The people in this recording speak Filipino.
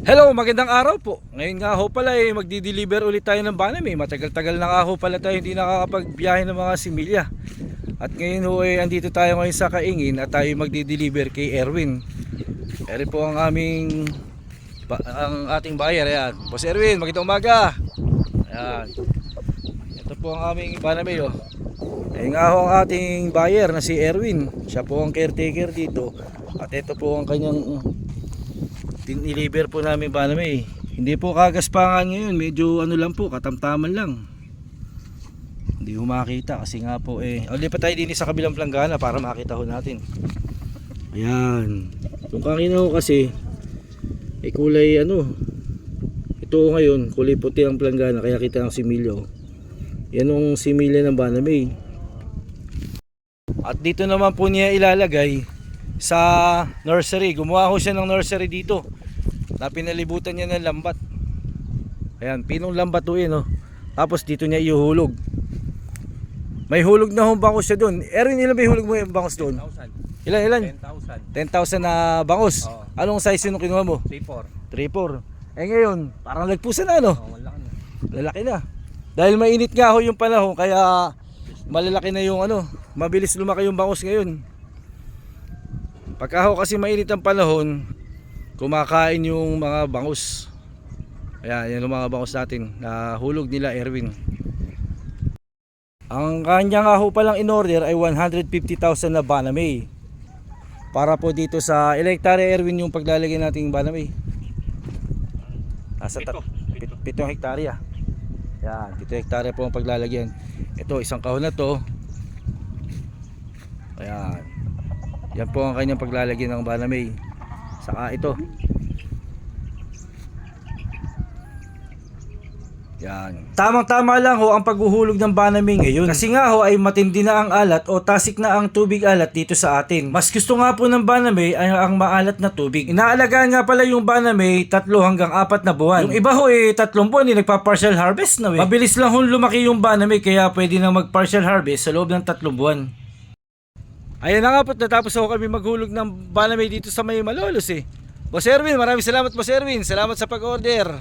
Hello, magandang araw po. Ngayon nga ho pala magdi-deliver ulit tayo ng banami. Matagal-tagal na nga ho pala tayo hindi nakakapagbiyahe ng mga similya. At ngayon ho andito tayo ngayon sa Kaingin at tayo magdi-deliver kay Erwin. Erwin po ang ating buyer. Ayan. Boss Erwin, magandang umaga. Ayan. Ito po ang aming banami. Ayun nga ho ang ating buyer na si Erwin. Siya po ang caretaker dito. At ito po ang kanyang diniliver po namin banami. Hindi po kagaspangan ngayon, medyo ano lang po, katamtaman lang. Hindi ho makita kasi nga po lipat tayo din sa kabilang planggana para makita ho natin. Ayan. Yung kanina ho kasi kulay ito ngayon kulay puti ang planggana kaya kita ang similyo. Yan ang similya ng banami. At dito naman po niya ilalagay sa nursery. Gumawa ho siya ng nursery dito na pinalibutan niya ng lambat. Ayan, pinong lambat ho Tapos dito niya ihuhulog. May hulog na hong bangos siya doon. Erwin, ilan ba hulog mo yung bangos doon? 10,000. Ilan? 10,000. 10,000 na bangos. Oo. Anong size yung kinuha mo? 3,400. 3,400. Ngayon parang lagpusan na Malaki na. lalaki na. Dahil mainit nga ho yung panahon kaya malalaki na yung mabilis lumaki yung bangos ngayon. Pagka ho kasi mainit ang panahon, kumakain yung mga bangus. Ayan, yan yung mga bangus natin na hulog nila Erwin. Ang kanya nga ho palang in-order ay 150,000 na banami. Para po dito sa ilang hektarya Erwin yung paglalagay nating banami? Nasa 7 hektarya. Yan, 7 hektarya po ang paglalagyan. Ito, isang kahon na to. Ayan. Yan po ang kanyang paglalagyan ng banami. Saka ito. Yan. Tamang-tama lang ho ang paghuhulog ng banami ngayon. Kasi nga ho ay matindi na ang alat o tasik na ang tubig alat dito sa atin. Mas gusto nga po ng banami ay ang maalat na tubig. Inaalagaan nga pala yung banami 3 hanggang 4 na buwan. Yung iba ho 3 buwan nagpa-partial harvest na . Mabilis lang ho lumaki yung banami kaya pwede na mag-partial harvest sa loob ng 3 buwan. Ayan na nga po, natapos ako kami maghulog ng banami dito sa may Malolos Boss Erwin, maraming salamat Boss Erwin. Salamat sa pag-order.